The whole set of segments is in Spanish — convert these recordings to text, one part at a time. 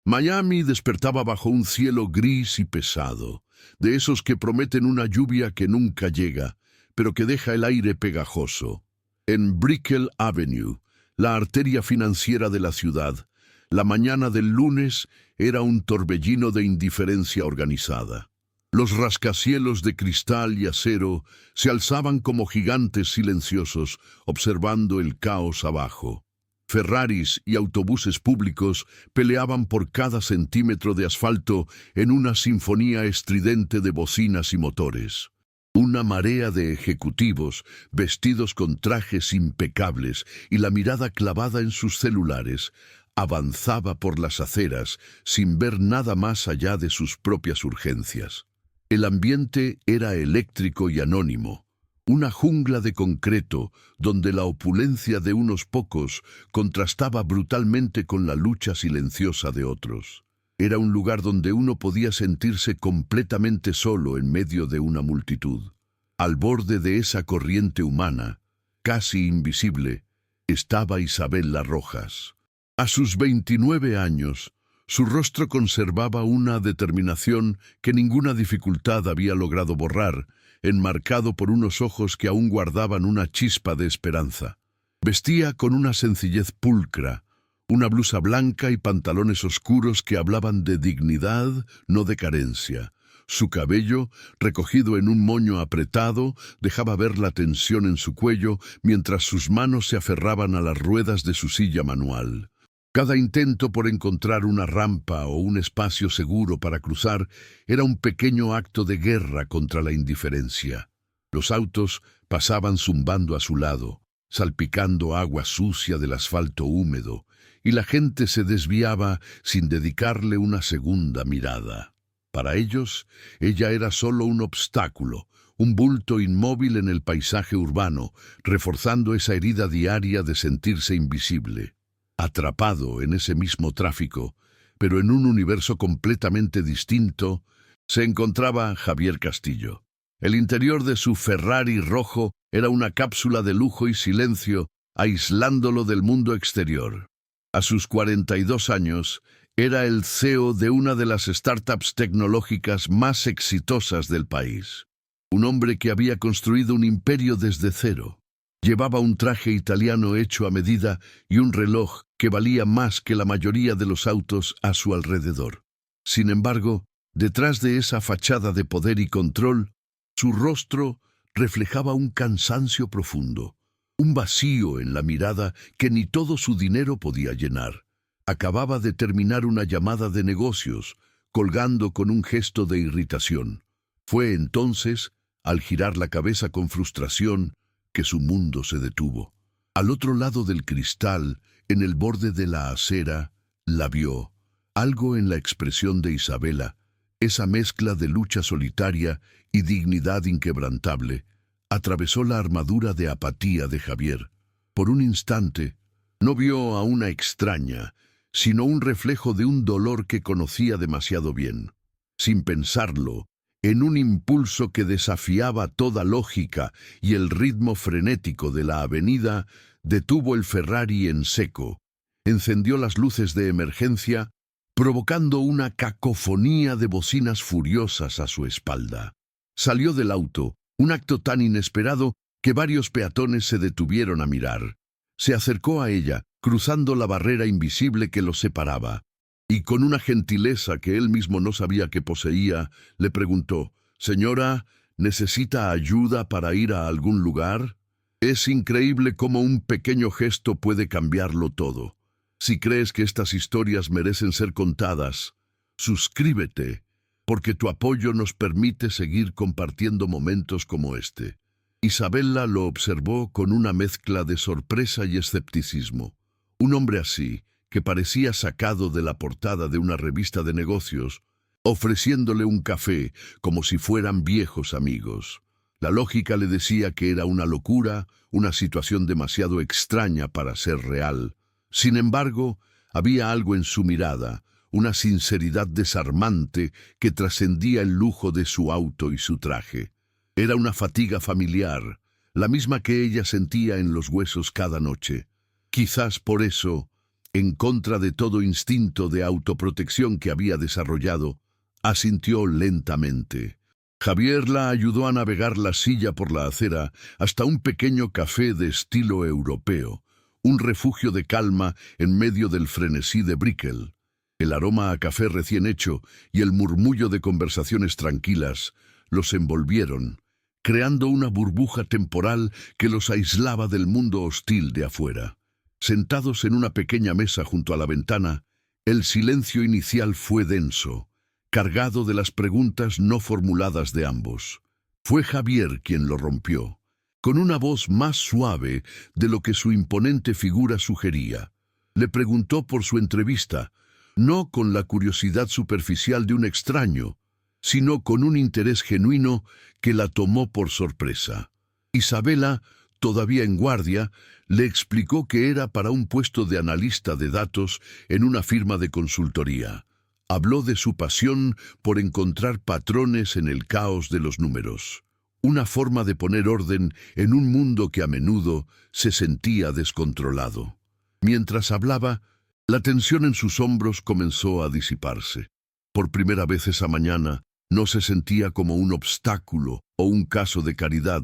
Miami despertaba bajo un cielo gris y pesado, de esos que prometen una lluvia que nunca llega, pero que deja el aire pegajoso. En Brickell Avenue, la arteria financiera de la ciudad, la mañana del lunes era un torbellino de indiferencia organizada. Los rascacielos de cristal y acero se alzaban como gigantes silenciosos, observando el caos abajo. Ferraris y autobuses públicos peleaban por cada centímetro de asfalto en una sinfonía estridente de bocinas y motores. Una marea de ejecutivos, vestidos con trajes impecables y la mirada clavada en sus celulares, avanzaba por las aceras sin ver nada más allá de sus propias urgencias. El ambiente era eléctrico y anónimo. Una jungla de concreto donde la opulencia de unos pocos contrastaba brutalmente con la lucha silenciosa de otros. Era un lugar donde uno podía sentirse completamente solo en medio de una multitud. Al borde de esa corriente humana, casi invisible, estaba Isabella Rojas. A sus 29 años, su rostro conservaba una determinación que ninguna dificultad había logrado borrar, enmarcado por unos ojos que aún guardaban una chispa de esperanza. Vestía con una sencillez pulcra, una blusa blanca y pantalones oscuros que hablaban de dignidad, no de carencia. Su cabello, recogido en un moño apretado, dejaba ver la tensión en su cuello mientras sus manos se aferraban a las ruedas de su silla manual. Cada intento por encontrar una rampa o un espacio seguro para cruzar era un pequeño acto de guerra contra la indiferencia. Los autos pasaban zumbando a su lado, salpicando agua sucia del asfalto húmedo, y la gente se desviaba sin dedicarle una segunda mirada. Para ellos, ella era solo un obstáculo, un bulto inmóvil en el paisaje urbano, reforzando esa herida diaria de sentirse invisible. Atrapado en ese mismo tráfico, pero en un universo completamente distinto, se encontraba Javier Castillo. El interior de su Ferrari rojo era una cápsula de lujo y silencio, aislándolo del mundo exterior. A sus 42 años, era el CEO de una de las startups tecnológicas más exitosas del país. Un hombre que había construido un imperio desde cero. Llevaba un traje italiano hecho a medida y un reloj que valía más que la mayoría de los autos a su alrededor. Sin embargo, detrás de esa fachada de poder y control, su rostro reflejaba un cansancio profundo, un vacío en la mirada que ni todo su dinero podía llenar. Acababa de terminar una llamada de negocios, colgando con un gesto de irritación. Fue entonces, al girar la cabeza con frustración, que su mundo se detuvo. Al otro lado del cristal, en el borde de la acera, la vio. Algo en la expresión de Isabella, esa mezcla de lucha solitaria y dignidad inquebrantable, atravesó la armadura de apatía de Javier. Por un instante, no vio a una extraña, sino un reflejo de un dolor que conocía demasiado bien. Sin pensarlo, en un impulso que desafiaba toda lógica y el ritmo frenético de la avenida, detuvo el Ferrari en seco, encendió las luces de emergencia, provocando una cacofonía de bocinas furiosas a su espalda. Salió del auto, un acto tan inesperado que varios peatones se detuvieron a mirar. Se acercó a ella, cruzando la barrera invisible que los separaba, y con una gentileza que él mismo no sabía que poseía, le preguntó: «Señora, ¿necesita ayuda para ir a algún lugar?» Es increíble cómo un pequeño gesto puede cambiarlo todo. Si crees que estas historias merecen ser contadas, suscríbete, porque tu apoyo nos permite seguir compartiendo momentos como este. Isabella lo observó con una mezcla de sorpresa y escepticismo. Un hombre así, que parecía sacado de la portada de una revista de negocios, ofreciéndole un café como si fueran viejos amigos. La lógica le decía que era una locura, una situación demasiado extraña para ser real. Sin embargo, había algo en su mirada, una sinceridad desarmante que trascendía el lujo de su auto y su traje. Era una fatiga familiar, la misma que ella sentía en los huesos cada noche. Quizás por eso, En contra de todo instinto de autoprotección que había desarrollado, asintió lentamente. Javier la ayudó a navegar la silla por la acera hasta un pequeño café de estilo europeo, un refugio de calma en medio del frenesí de Brickell. El aroma a café recién hecho y el murmullo de conversaciones tranquilas los envolvieron, creando una burbuja temporal que los aislaba del mundo hostil de afuera. Sentados en una pequeña mesa junto a la ventana, el silencio inicial fue denso, cargado de las preguntas no formuladas de ambos. Fue Javier quien lo rompió, con una voz más suave de lo que su imponente figura sugería. Le preguntó por su entrevista, no con la curiosidad superficial de un extraño, sino con un interés genuino que la tomó por sorpresa. Isabela, todavía en guardia, le explicó que era para un puesto de analista de datos en una firma de consultoría. Habló de su pasión por encontrar patrones en el caos de los números, una forma de poner orden en un mundo que a menudo se sentía descontrolado. Mientras hablaba, la tensión en sus hombros comenzó a disiparse. Por primera vez esa mañana, no se sentía como un obstáculo o un caso de caridad,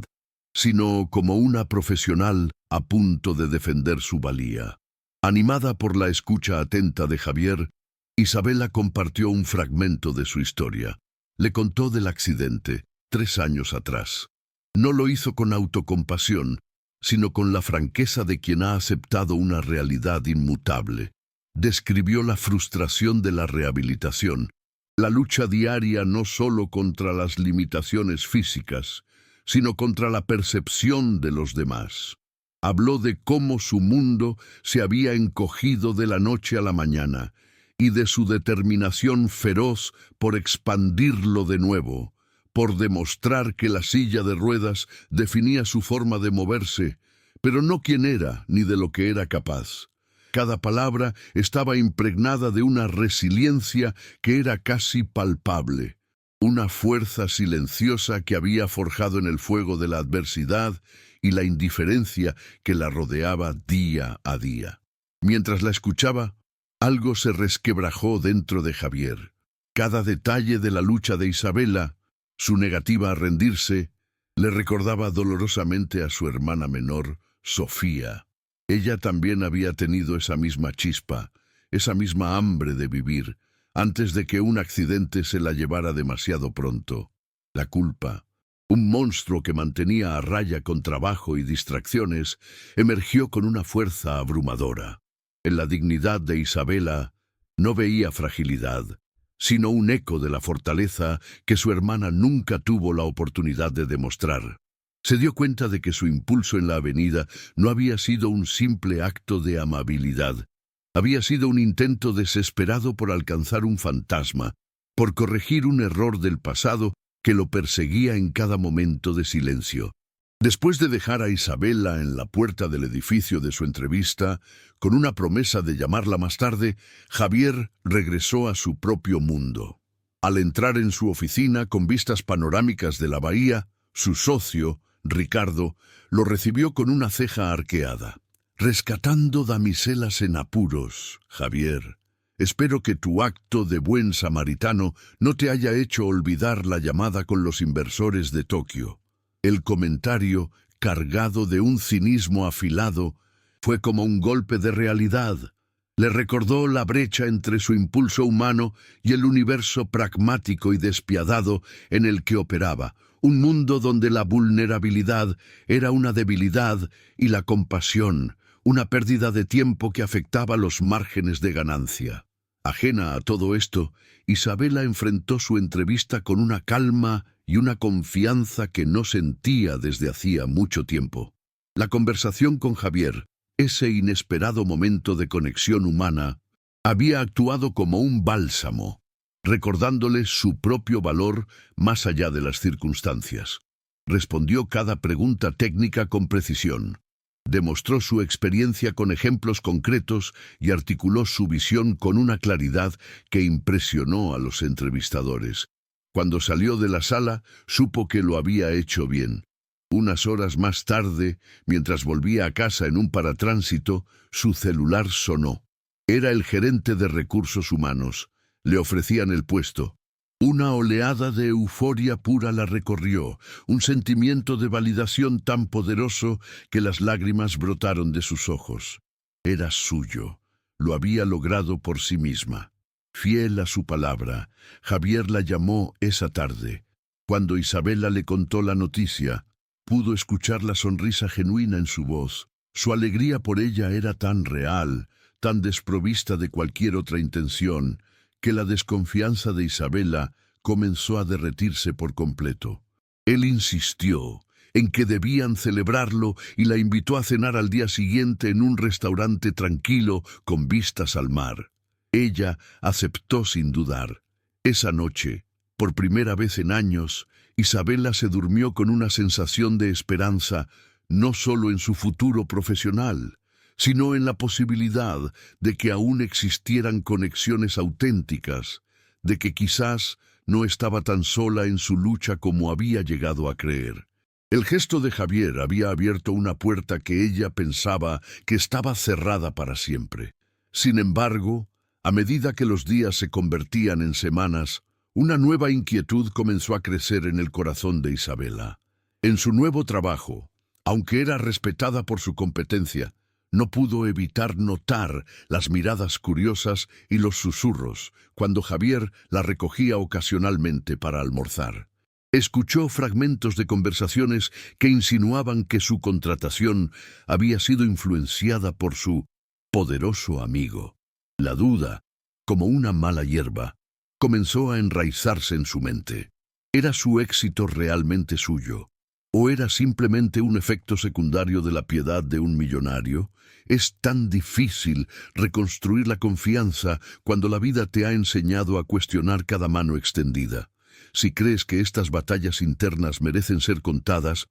sino como una profesional a punto de defender su valía. Animada por la escucha atenta de Javier, Isabela compartió un fragmento de su historia. Le contó del accidente, 3 años atrás. No lo hizo con autocompasión, sino con la franqueza de quien ha aceptado una realidad inmutable. Describió la frustración de la rehabilitación, la lucha diaria no solo contra las limitaciones físicas, sino contra la percepción de los demás. Habló de cómo su mundo se había encogido de la noche a la mañana y de su determinación feroz por expandirlo de nuevo, por demostrar que la silla de ruedas definía su forma de moverse, pero no quién era ni de lo que era capaz. Cada palabra estaba impregnada de una resiliencia que era casi palpable, una fuerza silenciosa que había forjado en el fuego de la adversidad y la indiferencia que la rodeaba día a día. Mientras la escuchaba, algo se resquebrajó dentro de Javier. Cada detalle de la lucha de Isabela, su negativa a rendirse, le recordaba dolorosamente a su hermana menor, Sofía. Ella también había tenido esa misma chispa, esa misma hambre de vivir, antes de que un accidente se la llevara demasiado pronto. La culpa, un monstruo que mantenía a raya con trabajo y distracciones, emergió con una fuerza abrumadora. En la dignidad de Isabela no veía fragilidad, sino un eco de la fortaleza que su hermana nunca tuvo la oportunidad de demostrar. Se dio cuenta de que su impulso en la avenida no había sido un simple acto de amabilidad. Había sido un intento desesperado por alcanzar un fantasma, por corregir un error del pasado que lo perseguía en cada momento de silencio. Después de dejar a Isabela en la puerta del edificio de su entrevista, con una promesa de llamarla más tarde, Javier regresó a su propio mundo. Al entrar en su oficina con vistas panorámicas de la bahía, su socio, Ricardo, lo recibió con una ceja arqueada. «Rescatando damiselas en apuros, Javier. Espero que tu acto de buen samaritano no te haya hecho olvidar la llamada con los inversores de Tokio». El comentario, cargado de un cinismo afilado, fue como un golpe de realidad. Le recordó la brecha entre su impulso humano y el universo pragmático y despiadado en el que operaba, un mundo donde la vulnerabilidad era una debilidad y la compasión una pérdida de tiempo que afectaba los márgenes de ganancia. Ajena a todo esto, Isabela enfrentó su entrevista con una calma y una confianza que no sentía desde hacía mucho tiempo. La conversación con Javier, ese inesperado momento de conexión humana, había actuado como un bálsamo, recordándole su propio valor más allá de las circunstancias. Respondió cada pregunta técnica con precisión. Demostró su experiencia con ejemplos concretos y articuló su visión con una claridad que impresionó a los entrevistadores. Cuando salió de la sala, supo que lo había hecho bien. Unas horas más tarde, mientras volvía a casa en un paratránsito, su celular sonó. Era el gerente de recursos humanos. Le ofrecían el puesto. Una oleada de euforia pura la recorrió, un sentimiento de validación tan poderoso que las lágrimas brotaron de sus ojos. Era suyo. Lo había logrado por sí misma. Fiel a su palabra, Javier la llamó esa tarde. Cuando Isabela le contó la noticia, pudo escuchar la sonrisa genuina en su voz. Su alegría por ella era tan real, tan desprovista de cualquier otra intención, que la desconfianza de Isabela comenzó a derretirse por completo. Él insistió en que debían celebrarlo y la invitó a cenar al día siguiente en un restaurante tranquilo con vistas al mar. Ella aceptó sin dudar. Esa noche, por primera vez en años, Isabela se durmió con una sensación de esperanza, no solo en su futuro profesional, sino en la posibilidad de que aún existieran conexiones auténticas, de que quizás no estaba tan sola en su lucha como había llegado a creer. El gesto de Javier había abierto una puerta que ella pensaba que estaba cerrada para siempre. Sin embargo, a medida que los días se convertían en semanas, una nueva inquietud comenzó a crecer en el corazón de Isabela. En su nuevo trabajo, aunque era respetada por su competencia, no pudo evitar notar las miradas curiosas y los susurros cuando Javier la recogía ocasionalmente para almorzar. Escuchó fragmentos de conversaciones que insinuaban que su contratación había sido influenciada por su poderoso amigo. La duda, como una mala hierba, comenzó a enraizarse en su mente. ¿Era su éxito realmente suyo? ¿O era simplemente un efecto secundario de la piedad de un millonario? Es tan difícil reconstruir la confianza cuando la vida te ha enseñado a cuestionar cada mano extendida. Si crees que estas batallas internas merecen ser contadas,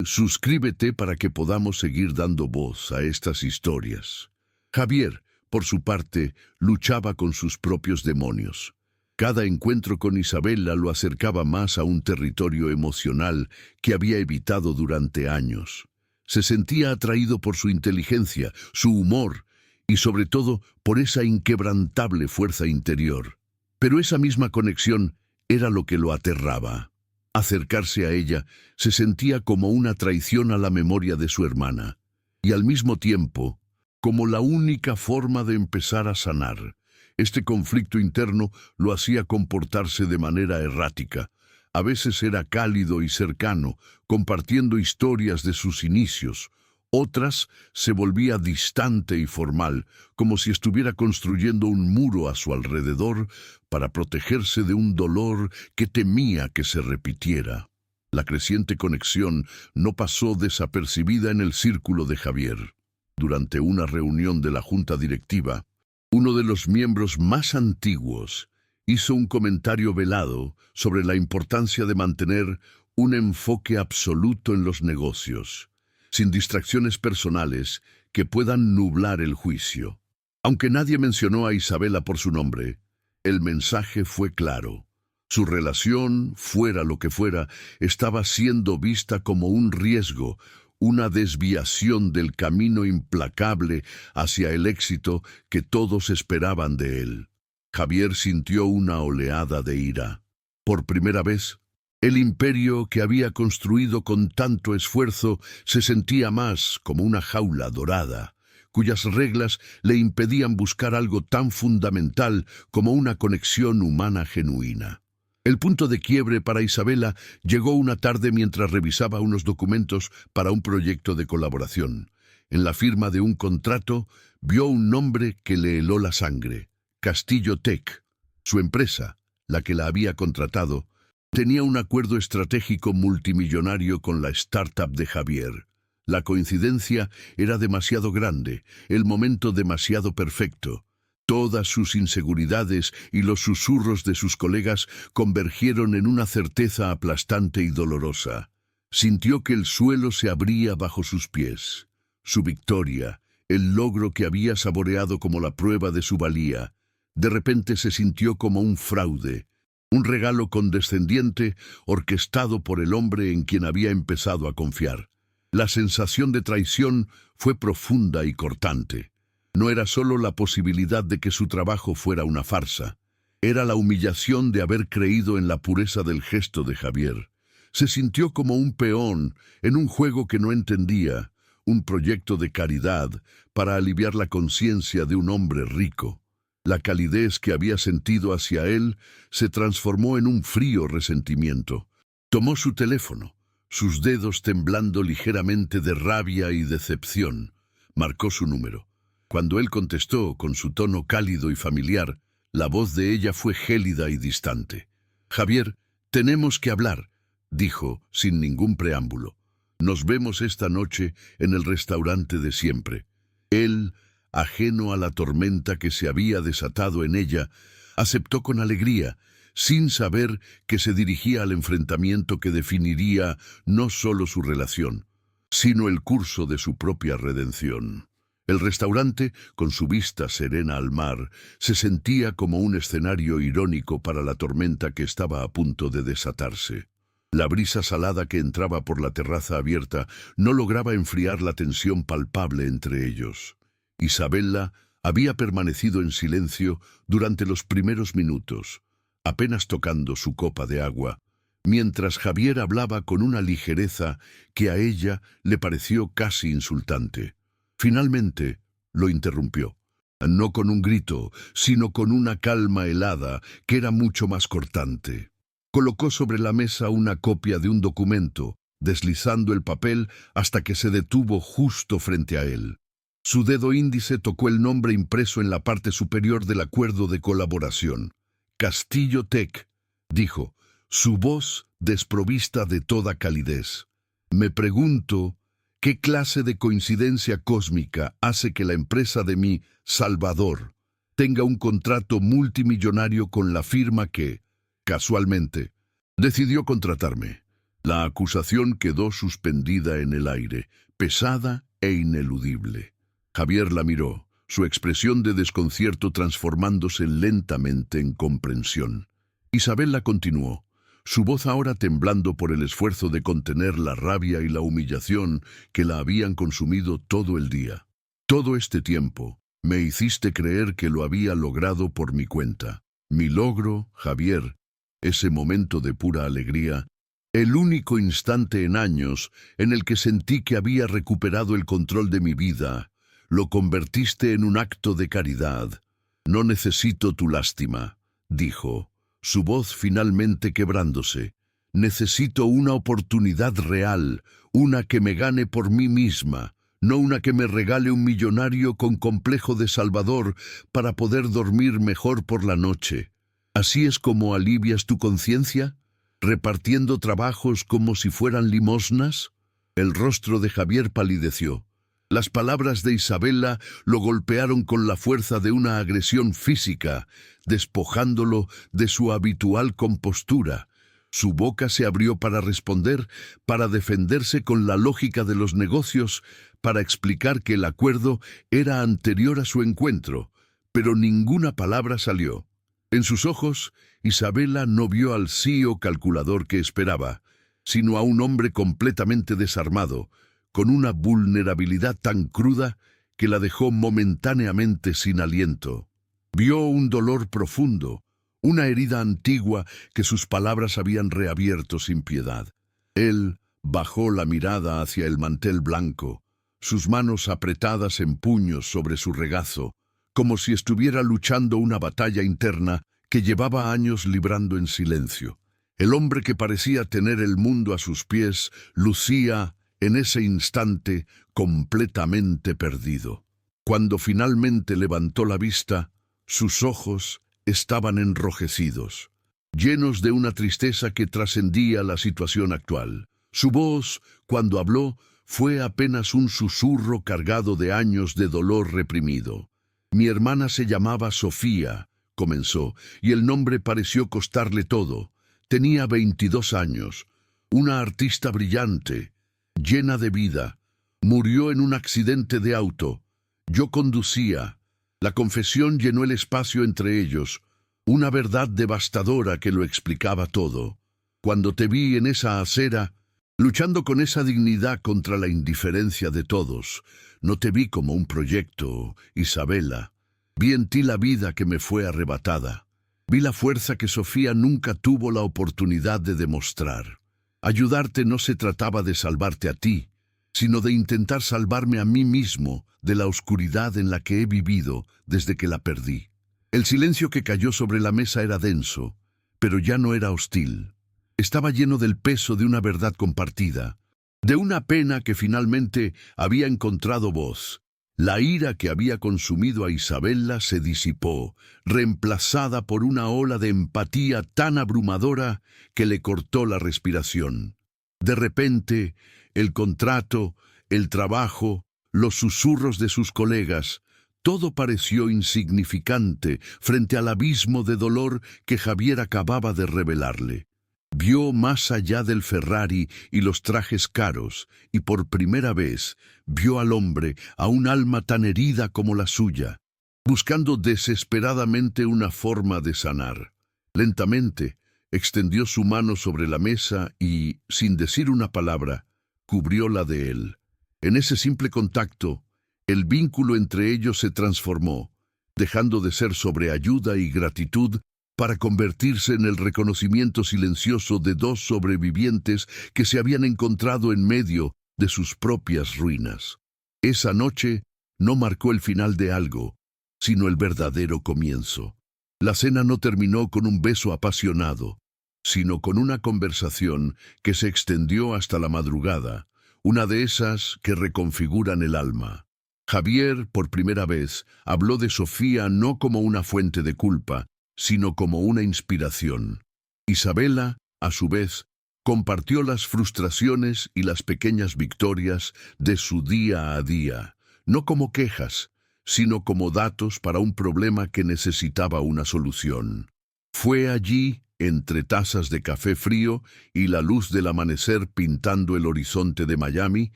suscríbete para que podamos seguir dando voz a estas historias. Javier, por su parte, luchaba con sus propios demonios. Cada encuentro con Isabela lo acercaba más a un territorio emocional que había evitado durante años. Se sentía atraído por su inteligencia, su humor y sobre todo por esa inquebrantable fuerza interior. Pero esa misma conexión era lo que lo aterraba. Acercarse a ella se sentía como una traición a la memoria de su hermana y al mismo tiempo como la única forma de empezar a sanar. Este conflicto interno lo hacía comportarse de manera errática. A veces era cálido y cercano, compartiendo historias de sus inicios. Otras se volvía distante y formal, como si estuviera construyendo un muro a su alrededor para protegerse de un dolor que temía que se repitiera. La creciente conexión no pasó desapercibida en el círculo de Javier. Durante una reunión de la junta directiva, uno de los miembros más antiguos hizo un comentario velado sobre la importancia de mantener un enfoque absoluto en los negocios, sin distracciones personales que puedan nublar el juicio. Aunque nadie mencionó a Isabela por su nombre, el mensaje fue claro. Su relación, fuera lo que fuera, estaba siendo vista como un riesgo, una desviación del camino implacable hacia el éxito que todos esperaban de él. Javier sintió una oleada de ira. Por primera vez, el imperio que había construido con tanto esfuerzo se sentía más como una jaula dorada, cuyas reglas le impedían buscar algo tan fundamental como una conexión humana genuina. El punto de quiebre para Isabela llegó una tarde mientras revisaba unos documentos para un proyecto de colaboración. En la firma de un contrato, vio un nombre que le heló la sangre: Castillo Tech. Su empresa, la que la había contratado, tenía un acuerdo estratégico multimillonario con la startup de Javier. La coincidencia era demasiado grande, el momento demasiado perfecto. Todas sus inseguridades y los susurros de sus colegas convergieron en una certeza aplastante y dolorosa. Sintió que el suelo se abría bajo sus pies. Su victoria, el logro que había saboreado como la prueba de su valía, de repente se sintió como un fraude, un regalo condescendiente orquestado por el hombre en quien había empezado a confiar. La sensación de traición fue profunda y cortante. No era solo la posibilidad de que su trabajo fuera una farsa. Era la humillación de haber creído en la pureza del gesto de Javier. Se sintió como un peón en un juego que no entendía, un proyecto de caridad para aliviar la conciencia de un hombre rico. La calidez que había sentido hacia él se transformó en un frío resentimiento. Tomó su teléfono, sus dedos temblando ligeramente de rabia y decepción. Marcó su número. Cuando él contestó con su tono cálido y familiar, la voz de ella fue gélida y distante. «Javier, tenemos que hablar», dijo, sin ningún preámbulo. «Nos vemos esta noche en el restaurante de siempre». Él, ajeno a la tormenta que se había desatado en ella, aceptó con alegría, sin saber que se dirigía al enfrentamiento que definiría no solo su relación, sino el curso de su propia redención. El restaurante, con su vista serena al mar, se sentía como un escenario irónico para la tormenta que estaba a punto de desatarse. La brisa salada que entraba por la terraza abierta no lograba enfriar la tensión palpable entre ellos. Isabella había permanecido en silencio durante los primeros minutos, apenas tocando su copa de agua, mientras Javier hablaba con una ligereza que a ella le pareció casi insultante. Finalmente lo interrumpió, no con un grito, sino con una calma helada que era mucho más cortante. Colocó sobre la mesa una copia de un documento, deslizando el papel hasta que se detuvo justo frente a él. Su dedo índice tocó el nombre impreso en la parte superior del acuerdo de colaboración. «Castillo Tech», dijo, su voz desprovista de toda calidez. «Me pregunto, ¿qué clase de coincidencia cósmica hace que la empresa de mi Salvador tenga un contrato multimillonario con la firma que, casualmente, decidió contratarme?» La acusación quedó suspendida en el aire, pesada e ineludible. Javier la miró, su expresión de desconcierto transformándose lentamente en comprensión. Isabella continuó, su voz ahora temblando por el esfuerzo de contener la rabia y la humillación que la habían consumido todo el día. «Todo este tiempo me hiciste creer que lo había logrado por mi cuenta. Mi logro, Javier, ese momento de pura alegría, el único instante en años en el que sentí que había recuperado el control de mi vida, lo convertiste en un acto de caridad. No necesito tu lástima», dijo, su voz finalmente quebrándose. «Necesito una oportunidad real, una que me gane por mí misma, no una que me regale un millonario con complejo de Salvador para poder dormir mejor por la noche. ¿Así es como alivias tu conciencia? ¿Repartiendo trabajos como si fueran limosnas?» El rostro de Javier palideció. Las palabras de Isabella lo golpearon con la fuerza de una agresión física, despojándolo de su habitual compostura. Su boca se abrió para responder, para defenderse con la lógica de los negocios, para explicar que el acuerdo era anterior a su encuentro, pero ninguna palabra salió. En sus ojos, Isabella no vio al CEO calculador que esperaba, sino a un hombre completamente desarmado, con una vulnerabilidad tan cruda que la dejó momentáneamente sin aliento. Vio un dolor profundo, una herida antigua que sus palabras habían reabierto sin piedad. Él bajó la mirada hacia el mantel blanco, sus manos apretadas en puños sobre su regazo, como si estuviera luchando una batalla interna que llevaba años librando en silencio. El hombre que parecía tener el mundo a sus pies lucía, en ese instante, completamente perdido. Cuando finalmente levantó la vista, sus ojos estaban enrojecidos, llenos de una tristeza que trascendía la situación actual. Su voz, cuando habló, fue apenas un susurro cargado de años de dolor reprimido. «Mi hermana se llamaba Sofía», comenzó, y el nombre pareció costarle todo. Tenía 22 años, una artista brillante, llena de vida. Murió en un accidente de auto. Yo conducía. La confesión llenó el espacio entre ellos, una verdad devastadora que lo explicaba todo. Cuando te vi en esa acera, luchando con esa dignidad contra la indiferencia de todos. No te vi como un proyecto, Isabela. Vi en ti la vida que me fue arrebatada. Vi la fuerza que Sofía nunca tuvo la oportunidad de demostrar. Ayudarte no se trataba de salvarte a ti, sino de intentar salvarme a mí mismo de la oscuridad en la que he vivido desde que la perdí. El silencio que cayó sobre la mesa era denso, pero ya no era hostil. Estaba lleno del peso de una verdad compartida, de una pena que finalmente había encontrado voz. La ira que había consumido a Isabela se disipó, reemplazada por una ola de empatía tan abrumadora que le cortó la respiración. De repente, el contrato, el trabajo, los susurros de sus colegas, todo pareció insignificante frente al abismo de dolor que Javier acababa de revelarle. Vio más allá del Ferrari y los trajes caros, y por primera vez vio al hombre, a un alma tan herida como la suya, buscando desesperadamente una forma de sanar. Lentamente, extendió su mano sobre la mesa y, sin decir una palabra, cubrió la de él. En ese simple contacto, el vínculo entre ellos se transformó, dejando de ser sobre ayuda y gratitud para convertirse en el reconocimiento silencioso de dos sobrevivientes que se habían encontrado en medio de sus propias ruinas. Esa noche no marcó el final de algo, sino el verdadero comienzo. La cena no terminó con un beso apasionado, sino con una conversación que se extendió hasta la madrugada, una de esas que reconfiguran el alma. Javier, por primera vez, habló de Sofía no como una fuente de culpa, sino como una inspiración. Isabela, a su vez, compartió las frustraciones y las pequeñas victorias de su día a día, no como quejas, sino como datos para un problema que necesitaba una solución. Fue allí, entre tazas de café frío y la luz del amanecer pintando el horizonte de Miami,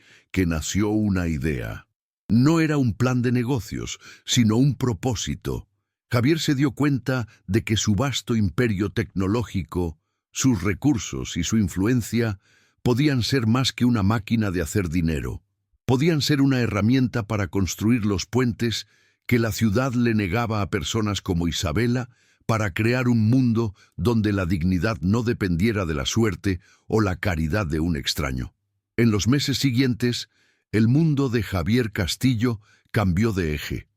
que nació una idea. No era un plan de negocios, sino un propósito. Javier se dio cuenta de que su vasto imperio tecnológico, sus recursos y su influencia podían ser más que una máquina de hacer dinero. Podían ser una herramienta para construir los puentes que la ciudad le negaba a personas como Isabela, para crear un mundo donde la dignidad no dependiera de la suerte o la caridad de un extraño. En los meses siguientes, el mundo de Javier Castillo cambió de eje.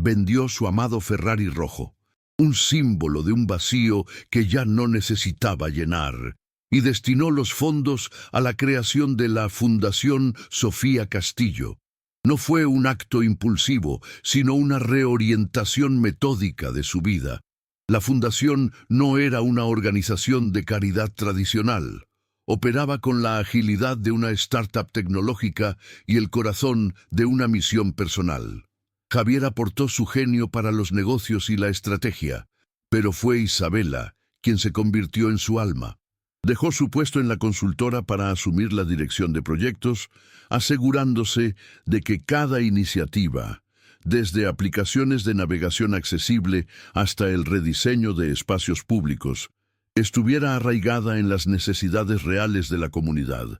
Vendió su amado Ferrari rojo, un símbolo de un vacío que ya no necesitaba llenar, y destinó los fondos a la creación de la Fundación Sofía Castillo. No fue un acto impulsivo, sino una reorientación metódica de su vida. La fundación no era una organización de caridad tradicional. Operaba con la agilidad de una startup tecnológica y el corazón de una misión personal. Javier aportó su genio para los negocios y la estrategia, pero fue Isabela quien se convirtió en su alma. Dejó su puesto en la consultora para asumir la dirección de proyectos, asegurándose de que cada iniciativa, desde aplicaciones de navegación accesible hasta el rediseño de espacios públicos, estuviera arraigada en las necesidades reales de la comunidad.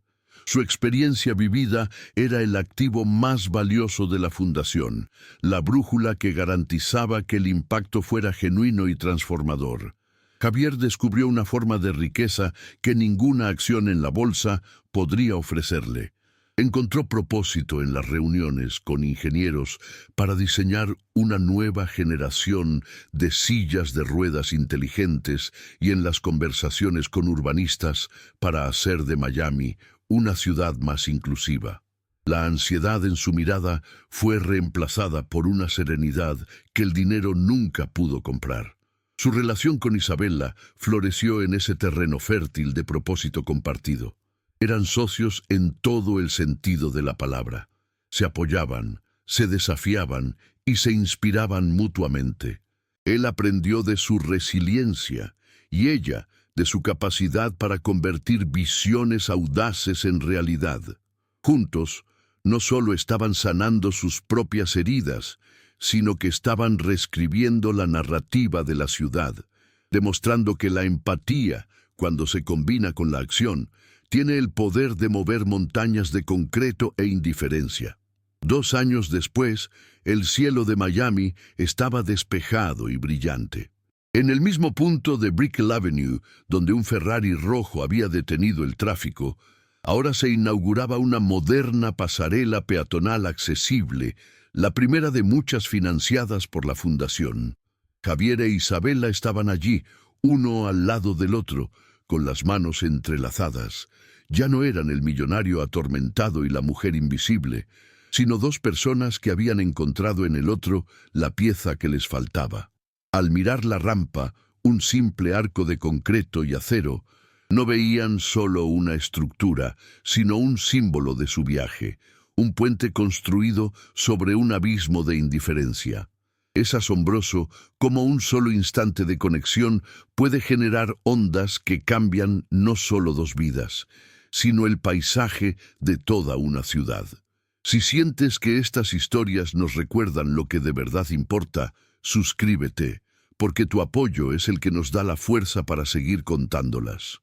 Su experiencia vivida era el activo más valioso de la fundación, la brújula que garantizaba que el impacto fuera genuino y transformador. Javier descubrió una forma de riqueza que ninguna acción en la bolsa podría ofrecerle. Encontró propósito en las reuniones con ingenieros para diseñar una nueva generación de sillas de ruedas inteligentes y en las conversaciones con urbanistas para hacer de Miami una ciudad más inclusiva. La ansiedad en su mirada fue reemplazada por una serenidad que el dinero nunca pudo comprar. Su relación con Isabela floreció en ese terreno fértil de propósito compartido. Eran socios en todo el sentido de la palabra. Se apoyaban, se desafiaban y se inspiraban mutuamente. Él aprendió de su resiliencia y ella de su capacidad para convertir visiones audaces en realidad. Juntos, no solo estaban sanando sus propias heridas, sino que estaban reescribiendo la narrativa de la ciudad, demostrando que la empatía, cuando se combina con la acción, tiene el poder de mover montañas de concreto e indiferencia. 2 años después, el cielo de Miami estaba despejado y brillante. En el mismo punto de Brickell Avenue, donde un Ferrari rojo había detenido el tráfico, ahora se inauguraba una moderna pasarela peatonal accesible, la primera de muchas financiadas por la Fundación. Javier e Isabela estaban allí, uno al lado del otro, con las manos entrelazadas. Ya no eran el millonario atormentado y la mujer invisible, sino 2 personas que habían encontrado en el otro la pieza que les faltaba. Al mirar la rampa, un simple arco de concreto y acero, no veían solo una estructura, sino un símbolo de su viaje, un puente construido sobre un abismo de indiferencia. Es asombroso cómo un solo instante de conexión puede generar ondas que cambian no solo 2 vidas, sino el paisaje de toda una ciudad. Si sientes que estas historias nos recuerdan lo que de verdad importa, suscríbete, porque tu apoyo es el que nos da la fuerza para seguir contándolas.